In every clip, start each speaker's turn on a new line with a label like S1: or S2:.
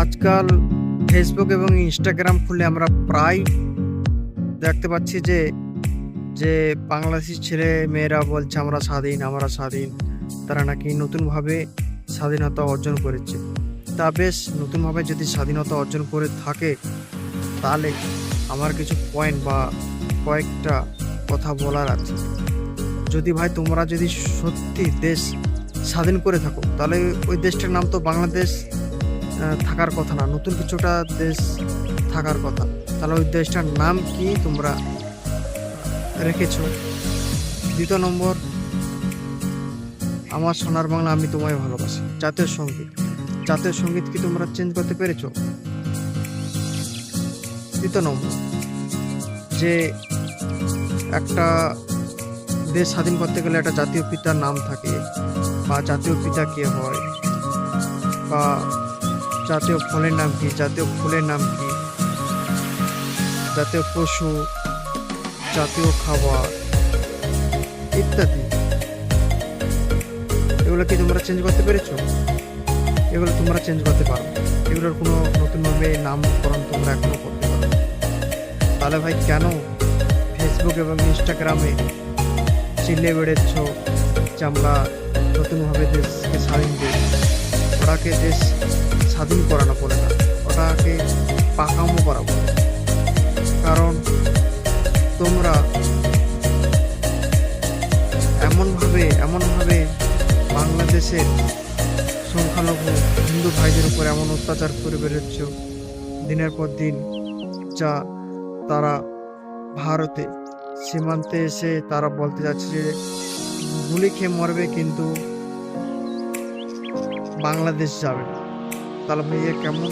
S1: আজকাল ফেসবুক এবং ইনস্টাগ্রাম খুলে আমরা প্রায় দেখতে পাচ্ছি যে যে বাংলাদেশি ছেলে মেয়েরা বলছে আমরা স্বাধীন। তারা নাকি নতুনভাবে স্বাধীনতা অর্জন করেছে। তা বেশ, নতুনভাবে যদি স্বাধীনতা অর্জন করে থাকে তাহলে আমার কিছু পয়েন্ট বা কয়েকটা কথা বলার আছে। যদি ভাই তোমরা যদি সত্যি দেশ স্বাধীন করে থাকো তাহলে ওই দেশটার নাম তো বাংলাদেশ থাকার কথা না, নতুন কিছুটা দেশ থাকার কথা। তাহলে ওই দেশটার নাম কি তোমরা রেখেছো? দ্বিতীয় নম্বর, আমার সোনার বাংলা আমি তোমায় ভালোবাসি। জাতীয় সঙ্গীত কি তোমরা চেঞ্জ করতে পেরেছো? তৃতীয় নম্বর, যে একটা দেশ স্বাধীন করতে গেলে একটা জাতীয় পিতার নাম থাকে, বা জাতীয় পিতা কে হয়, বা জাতীয় ফলের নাম কি, জাতীয় ফুলের নাম কি, জাতীয় পশু, জাতীয় খাবার ইত্যাদি। এগুলো কি তোমরা চেঞ্জ করতে পেরেছো? এগুলো তোমরা চেঞ্জ করতে পারো। এগুলোর কোনো নতুনভাবে নামকরণ তোমরা এখনো করতে পারো। তাহলে ভাই কেন ফেসবুক এবং ইনস্টাগ্রামে চিল্লে বেড়েছ যে আমরা নতুনভাবে দেশকে স্বাধীন দিই? ওটাকে দেশ স্বাধীন করানো বলে না, ওটাকে পাকামো করা বলে। কারণ তোমরা এমনভাবে বাংলাদেশের সংখ্যালঘু হিন্দু ভাইদের উপর এমন অত্যাচার করে বেরোচ্ছ দিনের পর দিন, যা তারা ভারতে সীমান্তে এসে তারা বলতে যাচ্ছে যে গুলি খেয়ে মরবে কিন্তু বাংলাদেশ যাবে না। তাহলে ভাইয়া কেমন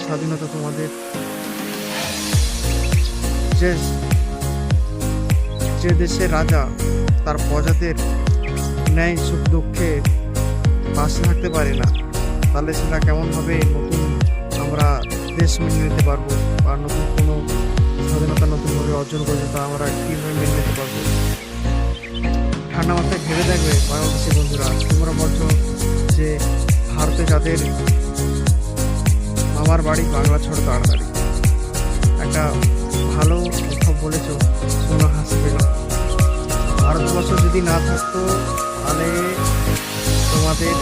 S1: স্বাধীনতা তোমাদের? যে দেশের রাজা তার প্রজাদের ন্যায় সুখ দুঃখে পাশে থাকতে পারে না, তাহলে সেটা কেমনভাবে নতুন আমরা দেশ মেনে নিতে পারবো, বা নতুন কোনো স্বাধীনতা নতুনভাবে অর্জন করবো তা আমরা কীভাবে মেনে নিতে পারবো? ঠান্ডা মাথায় ভেবে দেখবে বাংলাদেশি বন্ধুরা। তোমরা বলছো যে ভারতে যাদের আমার বাড়ি বাংলা ছড় তাড়াতাড়ি, একটা ভালো কথা বলেছ, শোনা হাসবে না। ভারতবর্ষ যদি না থাকতো তাহলে তোমাদের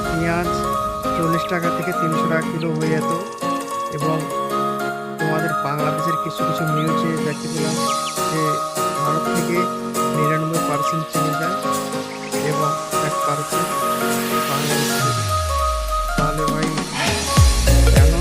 S1: পেঁয়াজ 40 টাকা থেকে 300 টাকা কিলো হয়ে যেত। এবং তোমাদের বাংলাদেশের কিছু নিউজে দেখতে পেলাম যে ভারত থেকে 99% চিনে যায় এবং 1% বাংলাদেশ থেকে। তাহলে ভাই কেন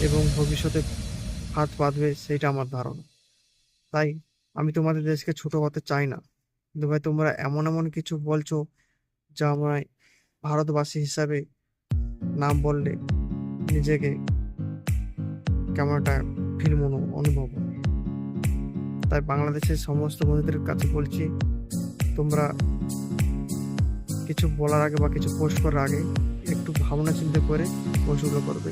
S1: এবং ভবিষ্যতে হাত বাঁধবে সেটা আমার ধারণা। তাই আমি তোমাদের দেশকে ছোট করতে চাই না, কিন্তু ভাই তোমরা এমন কিছু বলছো যা আমায় ভারতবাসী হিসাবে নাম বললে নিজেকে কেমন একটা ফিল অনুভব হয়। তাই বাংলাদেশের সমস্ত বন্ধুদের কাছে বলছি, তোমরা কিছু বলার আগে বা কিছু পোস্ট করার আগে একটু ভাবনা চিন্তা করে পোস্টগুলো করবে।